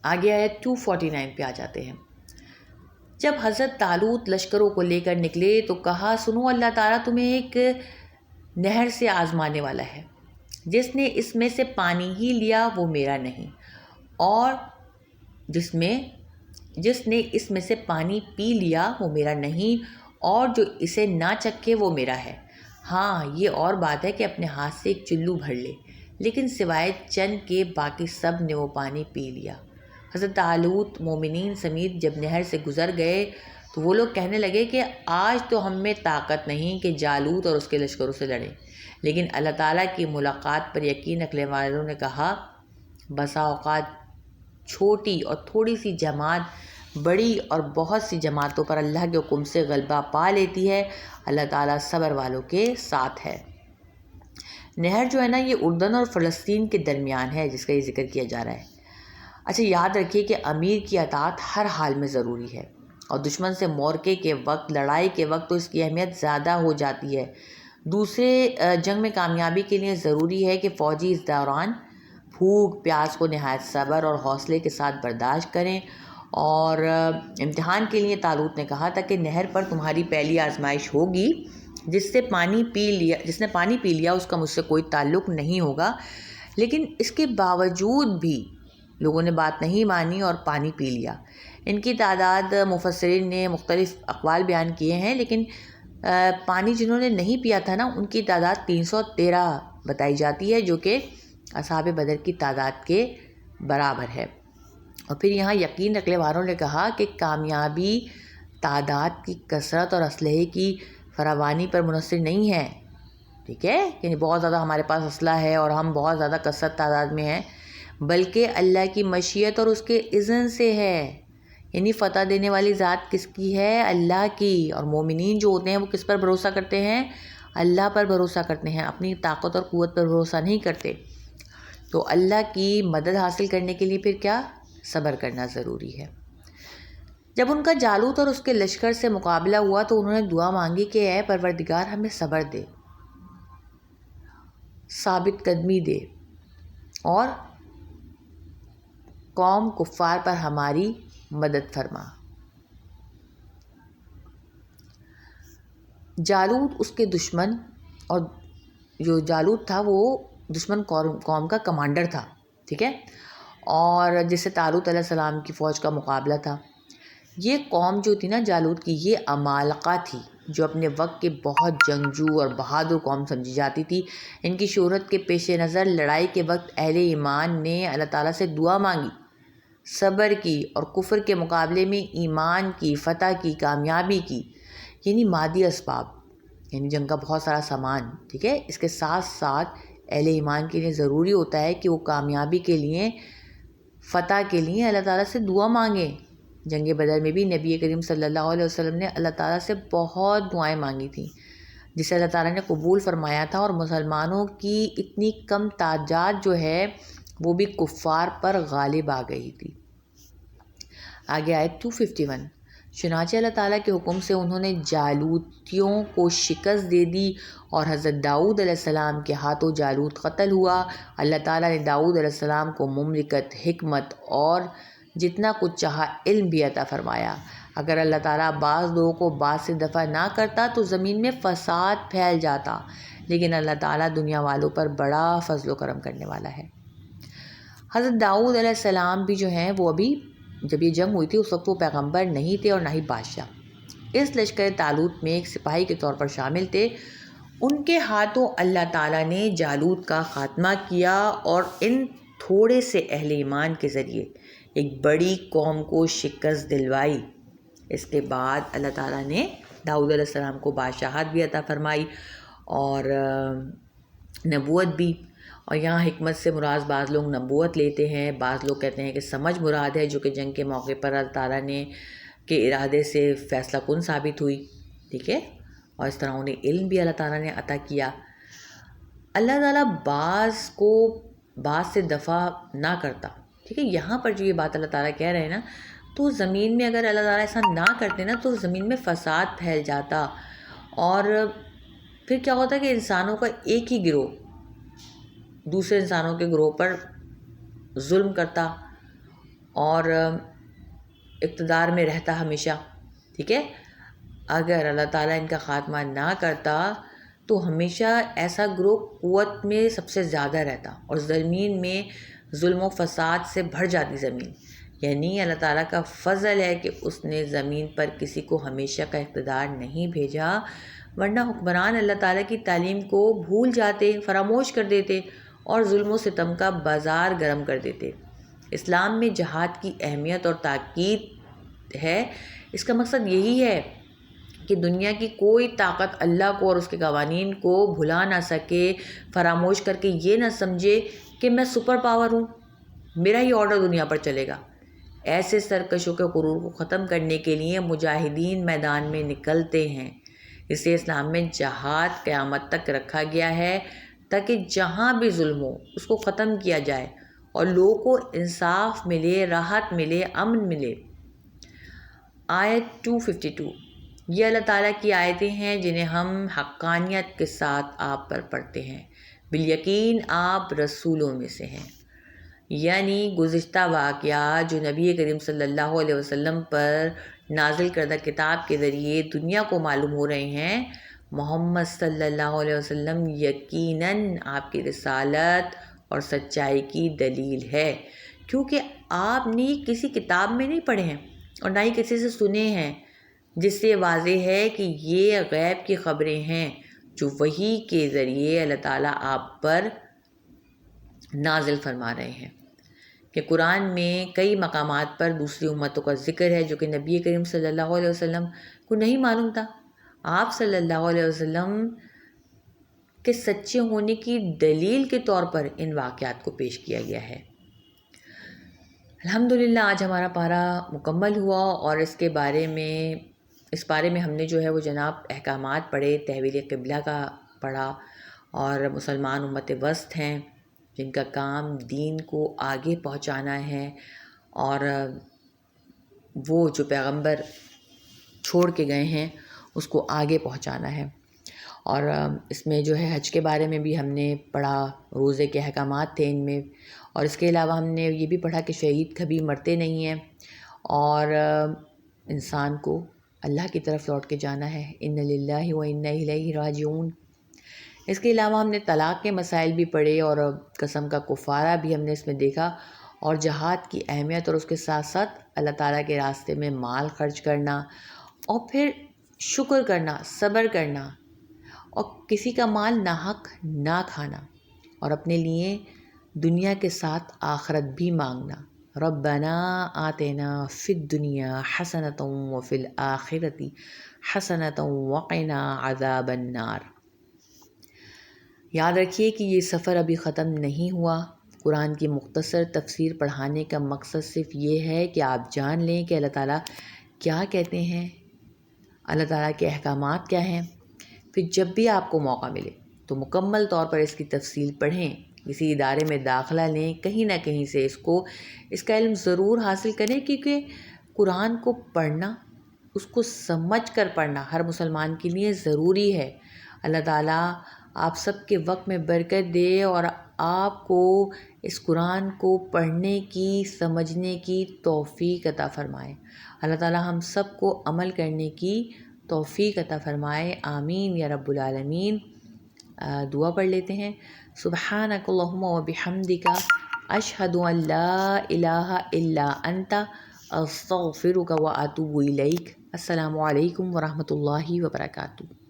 آگے آیت 249 پہ آ جاتے ہیں۔ جب حضرت طالوت لشکروں کو لے کر نکلے تو کہا، سنو اللہ تعالیٰ تمہیں ایک نہر سے آزمانے والا ہے، جس نے اس میں سے پانی ہی لیا وہ میرا نہیں، اور جس نے اس میں سے پانی پی لیا وہ میرا نہیں، اور جو اسے نہ چکھے وہ میرا ہے۔ ہاں یہ اور بات ہے کہ اپنے ہاتھ سے ایک چلو بھر لے، لیکن سوائے چند کے باقی سب نے وہ پانی پی لیا۔ حضرت طالوت مومنین سمیت جب نہر سے گزر گئے تو وہ لوگ کہنے لگے کہ آج تو ہم میں طاقت نہیں کہ جالوت اور اس کے لشکروں سے لڑیں، لیکن اللہ تعالیٰ کی ملاقات پر یقین رکھنے والوں نے کہا، بسا اوقات چھوٹی اور تھوڑی سی جماعت بڑی اور بہت سی جماعتوں پر اللہ کے حکم سے غلبہ پا لیتی ہے، اللہ تعالیٰ صبر والوں کے ساتھ ہے۔ نہر جو ہے نا یہ اردن اور فلسطین کے درمیان ہے جس کا یہ ذکر کیا جا رہا ہے۔ اچھا یاد رکھیے کہ امیر کی اطاعت ہر حال میں ضروری ہے، اور دشمن سے معرکے کے وقت، لڑائی کے وقت تو اس کی اہمیت زیادہ ہو جاتی ہے۔ دوسرے جنگ میں کامیابی کے لیے ضروری ہے کہ فوجی اس دوران بھوک پیاس کو نہایت صبر اور حوصلے کے ساتھ برداشت کریں، اور امتحان کے لیے طالوت نے کہا تھا کہ نہر پر تمہاری پہلی آزمائش ہوگی، جس نے پانی پی لیا اس کا مجھ سے کوئی تعلق نہیں ہوگا۔ لیکن اس کے باوجود بھی لوگوں نے بات نہیں مانی اور پانی پی لیا۔ ان کی تعداد مفسرین نے مختلف اقوال بیان کیے ہیں، لیکن پانی جنہوں نے نہیں پیا تھا نا ان کی تعداد 313 بتائی جاتی ہے، جو کہ اصحاب بدر کی تعداد کے برابر ہے۔ اور پھر یہاں یقین رکھنے والوں نے کہا کہ کامیابی تعداد کی کثرت اور اسلحے کی فراوانی پر منحصر نہیں ہے، ٹھیک ہے، یعنی بہت زیادہ ہمارے پاس اسلحہ ہے اور ہم بہت زیادہ کثرت تعداد میں ہیں، بلکہ اللہ کی مشیت اور اس کے اذن سے ہے۔ یعنی فتح دینے والی ذات کس کی ہے؟ اللہ کی۔ اور مومنین جو ہوتے ہیں وہ کس پر بھروسہ کرتے ہیں؟ اللہ پر بھروسہ کرتے ہیں، اپنی طاقت اور قوت پر بھروسہ نہیں کرتے۔ تو اللہ کی مدد حاصل کرنے کے لیے پھر کیا؟ صبر کرنا ضروری ہے۔ جب ان کا جالوت اور اس کے لشکر سے مقابلہ ہوا تو انہوں نے دعا مانگی کہ اے پروردگار ہمیں صبر دے، ثابت قدمی دے، اور قوم کفار پر ہماری مدد فرما۔ جالوت اس کے دشمن، اور جو جالوت تھا وہ دشمن قوم کا کمانڈر تھا، ٹھیک ہے، اور جس سے طالوت علیہ السلام کی فوج کا مقابلہ تھا۔ یہ قوم جو تھی نا جالوت کی، یہ عمالقہ تھی جو اپنے وقت کے بہت جنگجو اور بہادر قوم سمجھی جاتی تھی۔ ان کی شہرت کے پیش نظر لڑائی کے وقت اہل ایمان نے اللہ تعالیٰ سے دعا مانگی، صبر کی، اور کفر کے مقابلے میں ایمان کی، فتح کی، کامیابی کی، یعنی مادی اسباب، یعنی جنگ کا بہت سارا سامان، ٹھیک ہے، اس کے ساتھ ساتھ اہل ایمان کے لیے ضروری ہوتا ہے کہ وہ کامیابی کے لیے، فتح کے لیے اللہ تعالیٰ سے دعا مانگیں۔ جنگ بدر میں بھی نبی کریم صلی اللہ علیہ وسلم نے اللہ تعالیٰ سے بہت دعائیں مانگی تھیں، جسے اللہ تعالیٰ نے قبول فرمایا تھا، اور مسلمانوں کی اتنی کم تعداد جو ہے وہ بھی کفار پر غالب آ گئی تھی۔ آگے آیت 251، چنانچہ اللہ تعالیٰ کے حکم سے انہوں نے جالوتیوں کو شکست دے دی، اور حضرت داؤد علیہ السلام کے ہاتھوں جالوت قتل ہوا۔ اللہ تعالیٰ نے داؤد علیہ السلام کو مملکت، حکمت اور جتنا کچھ چاہا علم بھی عطا فرمایا۔ اگر اللہ تعالیٰ بعض لوگوں کو بعض سے دفع نہ کرتا تو زمین میں فساد پھیل جاتا، لیکن اللہ تعالیٰ دنیا والوں پر بڑا فضل و کرم کرنے والا ہے۔ حضرت داؤد علیہ السلام بھی جو ہیں وہ ابھی جب یہ جنگ ہوئی تھی اس وقت وہ پیغمبر نہیں تھے اور نہ ہی بادشاہ، اس لشکر طالوت میں ایک سپاہی کے طور پر شامل تھے۔ ان کے ہاتھوں اللہ تعالیٰ نے جالوت کا خاتمہ کیا، اور ان تھوڑے سے اہل ایمان کے ذریعے ایک بڑی قوم کو شکست دلوائی۔ اس کے بعد اللہ تعالیٰ نے داؤد علیہ السلام کو بادشاہت بھی عطا فرمائی اور نبوت بھی۔ اور یہاں حکمت سے مراد بعض لوگ نبوت لیتے ہیں، بعض لوگ کہتے ہیں کہ سمجھ مراد ہے، جو کہ جنگ کے موقع پر اللہ تعالیٰ نے کے ارادے سے فیصلہ کن ثابت ہوئی، ٹھیک ہے، اور اس طرح انہیں علم بھی اللہ تعالیٰ نے عطا کیا۔ اللہ تعالیٰ بعض کو بعض سے دفع نہ کرتا، ٹھیک ہے، یہاں پر جو یہ بات اللہ تعالیٰ کہہ رہے ہیں نا، تو زمین میں اگر اللہ تعالیٰ ایسا نہ کرتے نا تو زمین میں فساد پھیل جاتا، اور پھر کیا ہوتا کہ انسانوں کا ایک ہی گروہ دوسرے انسانوں کے گروہ پر ظلم کرتا، اور اقتدار میں رہتا ہمیشہ، ٹھیک ہے، اگر اللہ تعالیٰ ان کا خاتمہ نہ کرتا تو ہمیشہ ایسا گروہ قوت میں سب سے زیادہ رہتا اور زمین میں ظلم و فساد سے بھر جاتی زمین. یعنی اللہ تعالیٰ کا فضل ہے کہ اس نے زمین پر کسی کو ہمیشہ کا اقتدار نہیں بھیجا، ورنہ حکمران اللہ تعالیٰ کی تعلیم کو بھول جاتے، فراموش کر دیتے اور ظلم و ستم کا بازار گرم کر دیتے. اسلام میں جہاد کی اہمیت اور تاکید ہے. اس کا مقصد یہی ہے کہ دنیا کی کوئی طاقت اللہ کو اور اس کے قوانین کو بھلا نہ سکے، فراموش کر کے یہ نہ سمجھے کہ میں سپر پاور ہوں، میرا ہی آرڈر دنیا پر چلے گا. ایسے سرکشوں کے غرور کو ختم کرنے کے لیے مجاہدین میدان میں نکلتے ہیں. اس لیے اسلام میں جہاد قیامت تک رکھا گیا ہے تاکہ جہاں بھی ظلم ہو اس کو ختم کیا جائے اور لوگوں کو انصاف ملے، راحت ملے، امن ملے. آیت 252 یہ اللہ تعالیٰ کی آیتیں ہیں جنہیں ہم حقانیت کے ساتھ آپ پر پڑھتے ہیں. بالیقین آپ رسولوں میں سے ہیں. یعنی گزشتہ واقعات جو نبی کریم صلی اللہ علیہ وسلم پر نازل کردہ کتاب کے ذریعے دنیا کو معلوم ہو رہے ہیں، محمد صلی اللہ علیہ وسلم یقیناً آپ کی رسالت اور سچائی کی دلیل ہے، کیونکہ آپ نے کسی کتاب میں نہیں پڑھے ہیں اور نہ ہی کسی سے سنے ہیں، جس سے واضح ہے کہ یہ غیب کی خبریں ہیں جو وحی کے ذریعے اللہ تعالیٰ آپ پر نازل فرما رہے ہیں. کہ قرآن میں کئی مقامات پر دوسری امتوں کا ذکر ہے جو کہ نبی کریم صلی اللہ علیہ وسلم کو نہیں معلوم تھا. آپ صلی اللہ علیہ وسلم کے سچے ہونے کی دلیل کے طور پر ان واقعات کو پیش کیا گیا ہے. الحمدللہ آج ہمارا پارہ مکمل ہوا اور اس بارے میں ہم نے جو ہے وہ جناب احکامات پڑھے، تحویل قبلہ کا پڑھا، اور مسلمان امت وسط ہیں جن کا کام دین کو آگے پہنچانا ہے اور وہ جو پیغمبر چھوڑ کے گئے ہیں اس کو آگے پہنچانا ہے. اور اس میں جو ہے حج کے بارے میں بھی ہم نے پڑھا، روزے کے احکامات تھے ان میں، اور اس کے علاوہ ہم نے یہ بھی پڑھا کہ شہید کبھی مرتے نہیں ہیں اور انسان کو اللہ کی طرف لوٹ کے جانا ہے. ان للہ و انا الیہ راجعون. اس کے علاوہ ہم نے طلاق کے مسائل بھی پڑھے اور قسم کا کفارہ بھی ہم نے اس میں دیکھا، اور جہاد کی اہمیت اور اس کے ساتھ ساتھ اللہ تعالیٰ کے راستے میں مال خرچ کرنا اور پھر شکر کرنا، صبر کرنا، اور کسی کا مال ناحق نہ کھانا، اور اپنے لیے دنیا کے ساتھ آخرت بھی مانگنا. ربنا آتنا فی الدنیا حسنۃ وفی الآخرۃ حسنۃ وقنا عذاب النار. یاد رکھیے کہ یہ سفر ابھی ختم نہیں ہوا. قرآن کی مختصر تفسیر پڑھانے کا مقصد صرف یہ ہے کہ آپ جان لیں کہ اللہ تعالیٰ کیا کہتے ہیں، اللہ تعالیٰ کے احکامات کیا ہیں. پھر جب بھی آپ کو موقع ملے تو مکمل طور پر اس کی تفصیل پڑھیں، کسی ادارے میں داخلہ لیں، کہیں نہ کہیں سے اس کا علم ضرور حاصل کریں، کیونکہ قرآن کو پڑھنا، اس کو سمجھ کر پڑھنا ہر مسلمان کے لیے ضروری ہے. اللہ تعالیٰ آپ سب کے وقت میں برکت دے اور آپ کو اس قرآن کو پڑھنے کی، سمجھنے کی توفیق عطا فرمائے. اللہ تعالیٰ ہم سب کو عمل کرنے کی توفیق عطا فرمائے. آمین یا رب العالمین. دعا پڑھ لیتے ہیں. سبحانک اللہم و بحمدک اشہد ان لا الہ الا انت استغفرک و اتوب الیک. السلام علیکم ورحمۃ اللہ وبرکاتہ.